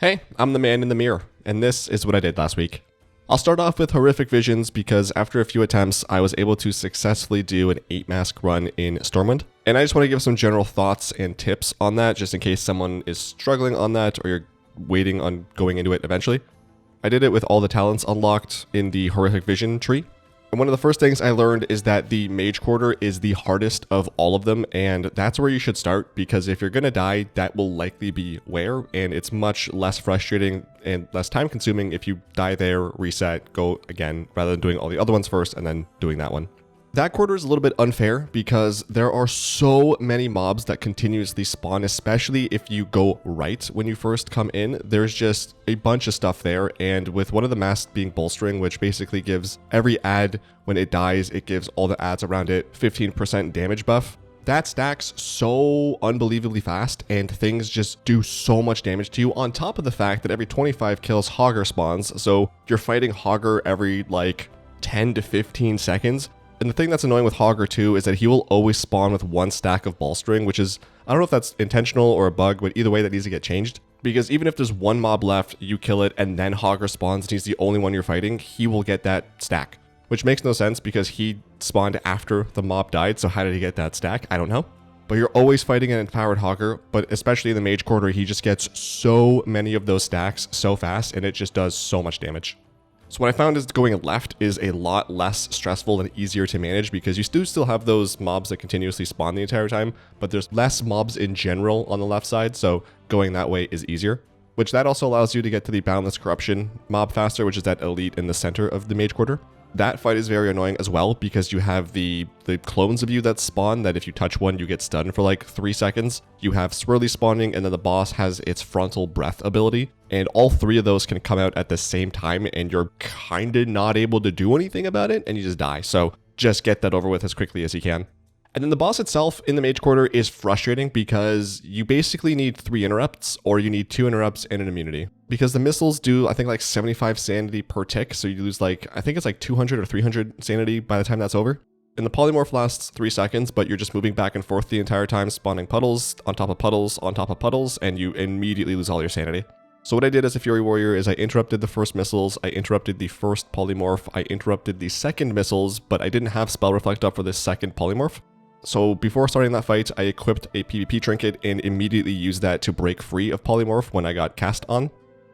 Hey, I'm the man in the mirror, and this is what I did last week. I'll start off with Horrific Visions because after a few attempts, I was able to successfully do an 8-mask run in Stormwind. And I just want to give some general thoughts and tips on that, just in case someone is struggling on that or you're waiting on going into it eventually. I did it with all the talents unlocked in the Horrific Vision tree. And one of the first things I learned is that the Mage Quarter is the hardest of all of them, and that's where you should start, because if you're going to die, that will likely be where, and it's much less frustrating and less time consuming if you die there, reset, go again, rather than doing all the other ones first and then doing that one. That quarter is a little bit unfair because there are so many mobs that continuously spawn, especially if you go right when you first come in. There's just a bunch of stuff there, and with one of the masks being bolstering, which basically gives every ad when it dies, it gives all the ads around it 15% damage buff. That stacks so unbelievably fast, and things just do so much damage to you, on top of the fact that every 25 kills Hogger spawns, so you're fighting Hogger every like 10 to 15 seconds. And the thing that's annoying with Hogger too is that he will always spawn with one stack of bolstering, which is, I don't know if that's intentional or a bug, but either way that needs to get changed. Because even if there's one mob left, you kill it, and then Hogger spawns and he's the only one you're fighting, he will get that stack. Which makes no sense because he spawned after the mob died, so how did he get that stack? I don't know. But you're always fighting an empowered Hogger, but especially in the Mage Quarter, he just gets so many of those stacks so fast, and it just does so much damage. So what I found is going left is a lot less stressful and easier to manage because you still have those mobs that continuously spawn the entire time, but there's less mobs in general on the left side, so going that way is easier. Which that also allows you to get to the Boundless Corruption mob faster, which is that elite in the center of the Mage Quarter. That fight is very annoying as well because you have the clones of you that spawn that if you touch one, you get stunned for like 3 seconds. You have Swirly spawning, and then the boss has its Frontal Breath ability. And all three of those can come out at the same time, and you're kind of not able to do anything about it, and you just die. So just get that over with as quickly as you can. And then the boss itself in the Mage Quarter is frustrating because you basically need 3 interrupts, or you need 2 interrupts and an immunity. Because the missiles do, I think, like 75 sanity per tick, so you lose like, I think it's like 200 or 300 sanity by the time that's over. And the polymorph lasts 3 seconds, but you're just moving back and forth the entire time, spawning puddles on top of puddles on top of puddles, and you immediately lose all your sanity. So what I did as a Fury Warrior is I interrupted the first missiles, I interrupted the first polymorph, I interrupted the second missiles, but I didn't have Spell Reflect up for this second polymorph. So before starting that fight, I equipped a PvP trinket and immediately used that to break free of polymorph when I got cast on.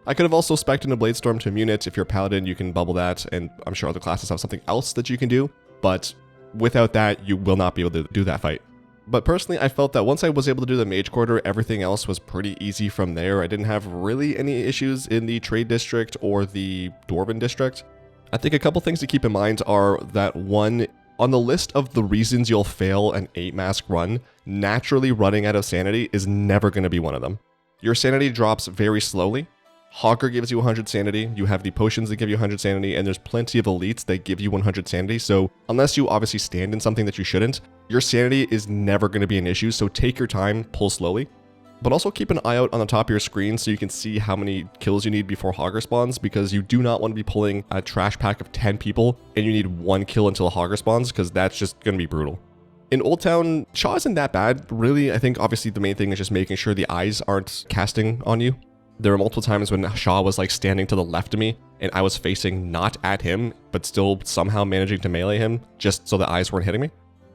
I could have also spec'd in a Bladestorm to immune it. If you're a paladin, you can bubble that, and I'm sure other classes have something else that you can do, but without that, you will not be able to do that fight. But personally, I felt that once I was able to do the Mage Quarter, everything else was pretty easy from there. I didn't have really any issues in the Trade District or the Dwarven District. I think a couple things to keep in mind are that one, on the list of the reasons you'll fail an 8-mask run, naturally running out of sanity is never going to be one of them. Your sanity drops very slowly. Hogger gives you 100 sanity, you have the potions that give you 100 sanity, and there's plenty of elites that give you 100 sanity, so unless you obviously stand in something that you shouldn't, your sanity is never going to be an issue, so take your time, pull slowly. But also keep an eye out on the top of your screen so you can see how many kills you need before Hogger spawns, because you do not want to be pulling a trash pack of 10 people and you need 1 kill until a Hogger spawns, because that's just going to be brutal. In Old Town, Shaw isn't that bad, really. I think obviously the main thing is just making sure the eyes aren't casting on you. There were multiple times when Shaw was like standing to the left of me and I was facing not at him, but still somehow managing to melee him just so the eyes weren't hitting me.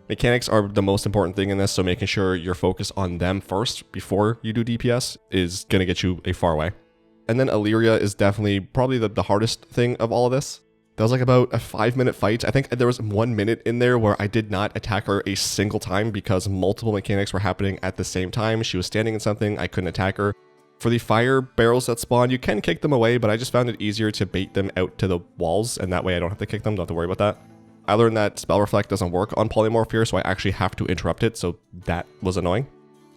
Mechanics are the most important thing in this, so making sure you're focused on them first before you do DPS is going to get you a far way. And then Illyria is definitely probably the hardest thing of all of this. That was like about a 5-minute fight. I think there was 1 minute in there where I did not attack her a single time because multiple mechanics were happening at the same time. She was standing in something, I couldn't attack her. For the fire barrels that spawn, you can kick them away, but I just found it easier to bait them out to the walls, and that way I don't have to kick them, don't have to worry about that. I learned that Spell Reflect doesn't work on Polymorph here, so I actually have to interrupt it, so that was annoying.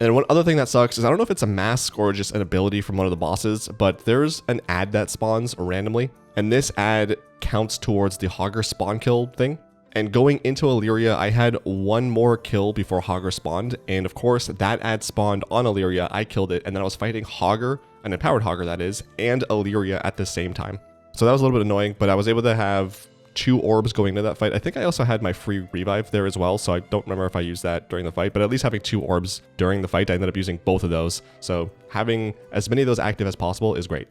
And one other thing that sucks is I don't know if it's a mask or just an ability from one of the bosses, but there's an ad that spawns randomly, and this ad counts towards the Hogger spawn kill thing. And going into Illyria, I had 1 more kill before Hogger spawned, and of course that ad spawned on Illyria, I killed it, and then I was fighting Hogger, an empowered Hogger that is, and Illyria at the same time. So that was a little bit annoying, but I was able to have 2 orbs going into that fight. I think I also had my free revive there as well, so I don't remember if I used that during the fight, but at least having 2 orbs during the fight, I ended up using both of those. So having as many of those active as possible is great.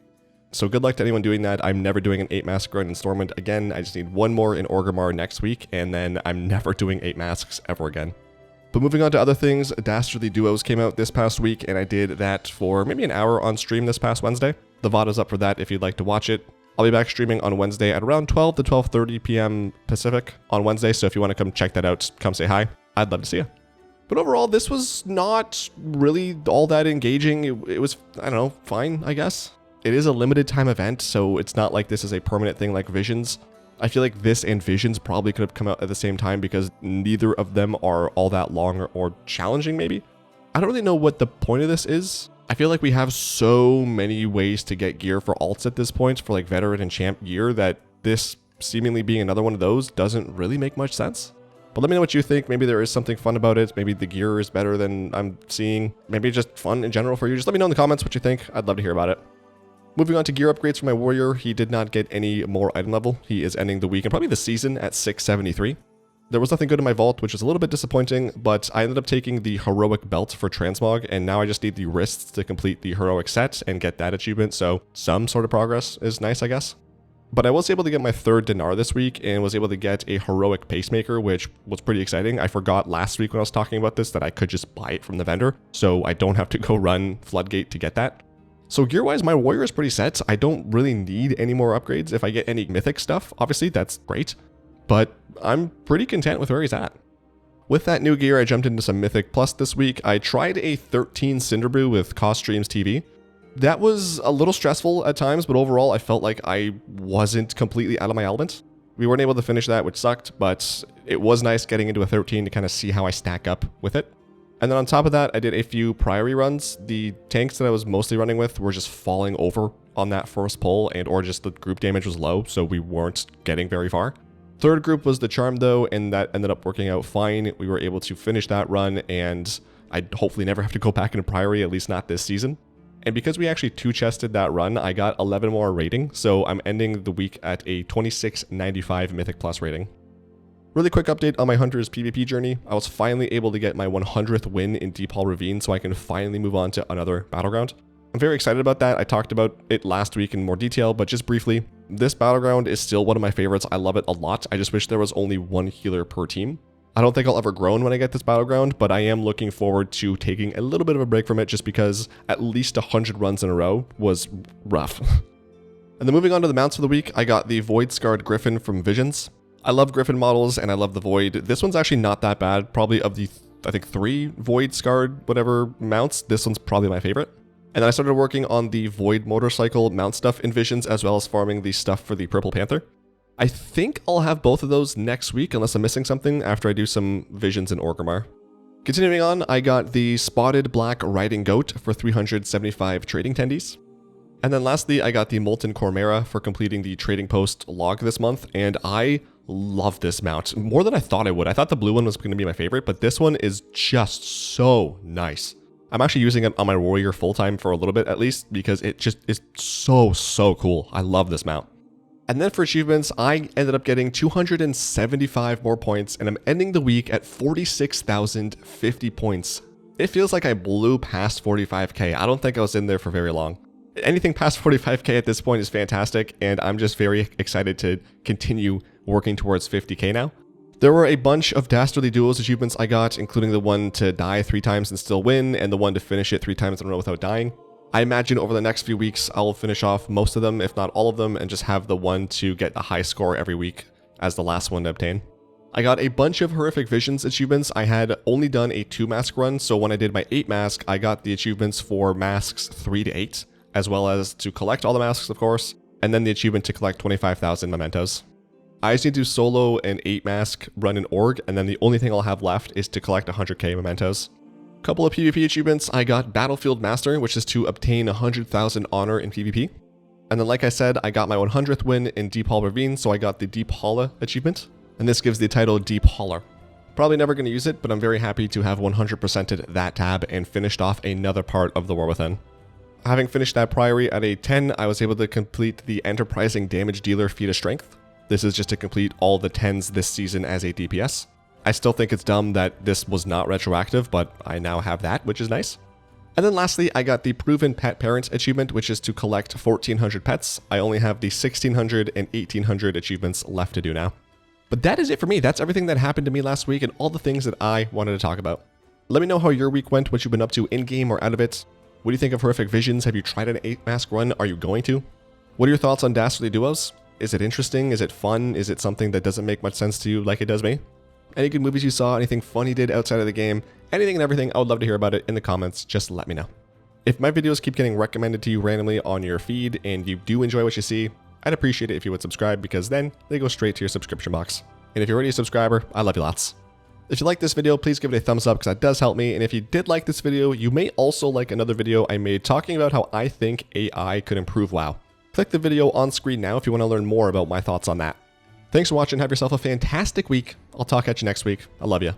So good luck to anyone doing that. I'm never doing an 8 mask run in Stormwind again. I just need 1 more in Orgrimmar next week, and then I'm never doing 8 masks ever again. But moving on to other things, Dastardly Duos came out this past week, and I did that for maybe an hour on stream this past Wednesday. The VOD is up for that if you'd like to watch it. I'll be back streaming on Wednesday at around 12 to 12:30 p.m. Pacific on Wednesday, so if you want to come check that out, come say hi. I'd love to see you. But overall, this was not really all that engaging. It was, I don't know, fine, I guess. It is a limited time event, so it's not like this is a permanent thing like Visions. I feel like this and Visions probably could have come out at the same time because neither of them are all that long or challenging, maybe. I don't really know what the point of this is. I feel like we have so many ways to get gear for alts at this point for like veteran and champ gear that this seemingly being another one of those doesn't really make much sense. But let me know what you think. Maybe there is something fun about it. Maybe the gear is better than I'm seeing. Maybe just fun in general for you. Just let me know in the comments what you think. I'd love to hear about it. Moving on to gear upgrades for my warrior, he did not get any more item level. He is ending the week and probably the season at 673. There was nothing good in my vault, which is a little bit disappointing, but I ended up taking the heroic belt for transmog, and now I just need the wrists to complete the heroic set and get that achievement, so some sort of progress is nice, I guess. But I was able to get my 3rd dinar this week and was able to get a heroic pacemaker, which was pretty exciting. I forgot last week when I was talking about this that I could just buy it from the vendor, so I don't have to go run Floodgate to get that. So gear-wise, my warrior is pretty set. I don't really need any more upgrades. If I get any mythic stuff, obviously that's great, but I'm pretty content with where he's at. With that new gear, I jumped into some Mythic Plus this week. I tried a 13 Cinderbrew with Cost Streams TV. That was a little stressful at times, but overall I felt like I wasn't completely out of my element. We weren't able to finish that, which sucked, but it was nice getting into a 13 to kind of see how I stack up with it. And then on top of that, I did a few Priory runs. The tanks that I was mostly running with were just falling over on that first pull, and or just the group damage was low, so we weren't getting very far. 3rd group was the Charm though, and that ended up working out fine. We were able to finish that run, and I'd hopefully never have to go back into Priory, at least not this season. And because we actually 2-chested that run, I got 11 more rating, so I'm ending the week at a 2695 Mythic Plus rating. Really quick update on my Hunter's PvP journey. I was finally able to get my 100th win in Deephaul Ravine, so I can finally move on to another battleground. I'm very excited about that. I talked about it last week in more detail, but just briefly, this battleground is still one of my favorites. I love it a lot. I just wish there was only 1 healer per team. I don't think I'll ever groan when I get this battleground, but I am looking forward to taking a little bit of a break from it just because at least 100 runs in a row was rough. And then moving on to the mounts for the week, I got the Void Scarred Griffin from Visions. I love Griffin models and I love the Void. This one's actually not that bad. Probably of the, I think, 3 Void Scarred whatever mounts, this one's probably my favorite. And then I started working on the Void Motorcycle mount stuff in Visions, as well as farming the stuff for the Purple Panther. I think I'll have both of those next week, unless I'm missing something, after I do some Visions in Orgrimmar. Continuing on, I got the Spotted Black Riding Goat for 375 trading tendies. And then lastly, I got the Molten Chimera for completing the Trading Post log this month, and I love this mount more than I thought I would. I thought the blue one was going to be my favorite, but this one is just so nice. I'm actually using it on my warrior full-time for a little bit at least, because it just is so cool. I love this mount. And then for achievements, I ended up getting 275 more points, and I'm ending the week at 46,050 points. It feels like I blew past 45k. I don't think I was in there for very long. Anything past 45k at this point is fantastic, and I'm just very excited to continue working towards 50k now. There were a bunch of Dastardly Duos achievements I got, including the one to die 3 times and still win, and the one to finish it 3 times in a row without dying. I imagine over the next few weeks, I'll finish off most of them, if not all of them, and just have the one to get a high score every week as the last one to obtain. I got a bunch of Horrific Visions achievements. I had only done a 2-mask run, so when I did my 8-mask, I got the achievements for masks 3 to 8, as well as to collect all the masks, of course, and then the achievement to collect 25,000 mementos. I just need to solo an 8-mask run in Org, and then the only thing I'll have left is to collect 100k mementos. Couple of PvP achievements, I got Battlefield Master, which is to obtain 100,000 honor in PvP. And then like I said, I got my 100th win in Deephaul Ravine, so I got the Deephaul achievement, and this gives the title Deephauler. Probably never going to use it, but I'm very happy to have 100%ed that tab and finished off another part of the War Within. Having finished that Priory at a 10, I was able to complete the Enterprising Damage Dealer feat of Strength. This is just to complete all the 10s this season as a DPS. I still think it's dumb that this was not retroactive, but I now have that, which is nice. And then lastly, I got the Proven Pet Parent achievement, which is to collect 1,400 pets. I only have the 1,600 and 1,800 achievements left to do now. But that is it for me. That's everything that happened to me last week and all the things that I wanted to talk about. Let me know how your week went, what you've been up to in-game or out of it. What do you think of Horrific Visions? Have you tried an 8-mask run? Are you going to? What are your thoughts on Dastardly duos? Is it interesting? Is it fun? Is it something that doesn't make much sense to you like it does me? Any good movies you saw? Anything fun you did outside of the game? Anything and everything, I would love to hear about it in the comments. Just let me know. If my videos keep getting recommended to you randomly on your feed and you do enjoy what you see, I'd appreciate it if you would subscribe because then they go straight to your subscription box. And if you're already a subscriber, I love you lots. If you like this video, please give it a thumbs up because that does help me. And if you did like this video, you may also like another video I made talking about how I think AI could improve WoW. Click the video on screen now if you want to learn more about my thoughts on that. Thanks for watching. Have yourself a fantastic week. I'll talk at you next week. I love you.